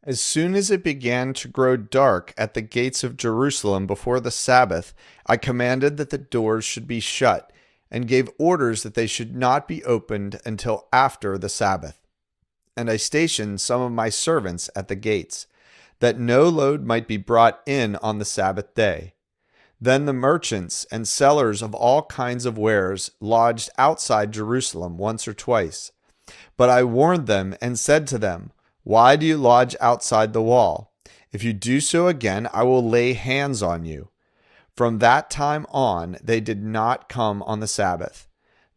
As soon as it began to grow dark at the gates of Jerusalem before the Sabbath, I commanded that the doors should be shut, and gave orders that they should not be opened until after the Sabbath. And I stationed some of my servants at the gates, that no load might be brought in on the Sabbath day. Then the merchants and sellers of all kinds of wares lodged outside Jerusalem once or twice. But I warned them and said to them, "Why do you lodge outside the wall? If you do so again, I will lay hands on you." From that time on, they did not come on the Sabbath.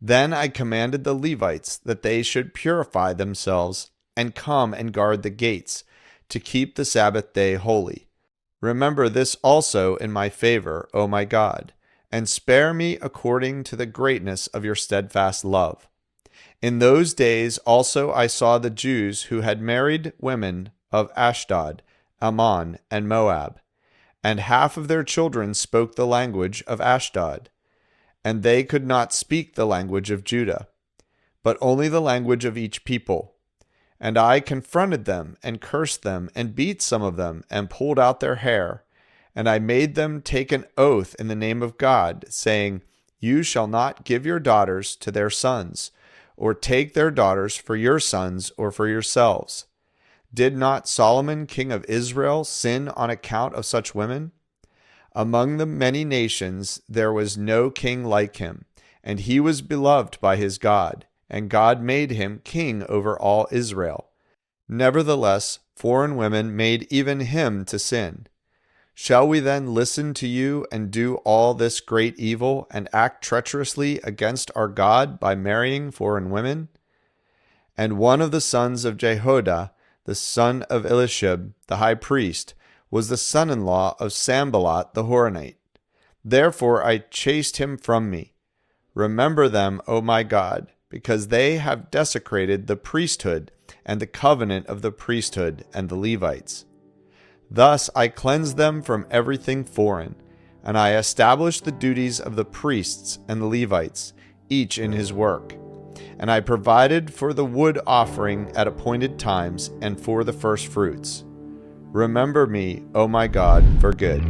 Then I commanded the Levites that they should purify themselves and come and guard the gates, to keep the Sabbath day holy. Remember this also in my favor, O my God, and spare me according to the greatness of your steadfast love. In those days also I saw the Jews who had married women of Ashdod, Ammon, and Moab, and half of their children spoke the language of Ashdod, and they could not speak the language of Judah, but only the language of each people. And I confronted them and cursed them and beat some of them and pulled out their hair. And I made them take an oath in the name of God, saying, "You shall not give your daughters to their sons, or take their daughters for your sons or for yourselves." Did not Solomon, king of Israel, sin on account of such women? Among the many nations there was no king like him, and he was beloved by his God, and God made him king over all Israel. Nevertheless, foreign women made even him to sin. Shall we then listen to you and do all this great evil and act treacherously against our God by marrying foreign women? And one of the sons of Jehoiada, the son of Eliashib, the high priest, was the son-in-law of Sanballat the Horonite. Therefore I chased him from me. Remember them, O my God, because they have desecrated the priesthood and the covenant of the priesthood and the Levites. Thus I cleansed them from everything foreign, and I established the duties of the priests and the Levites, each in his work. And I provided for the wood offering at appointed times and for the first fruits. Remember me, O my God, for good.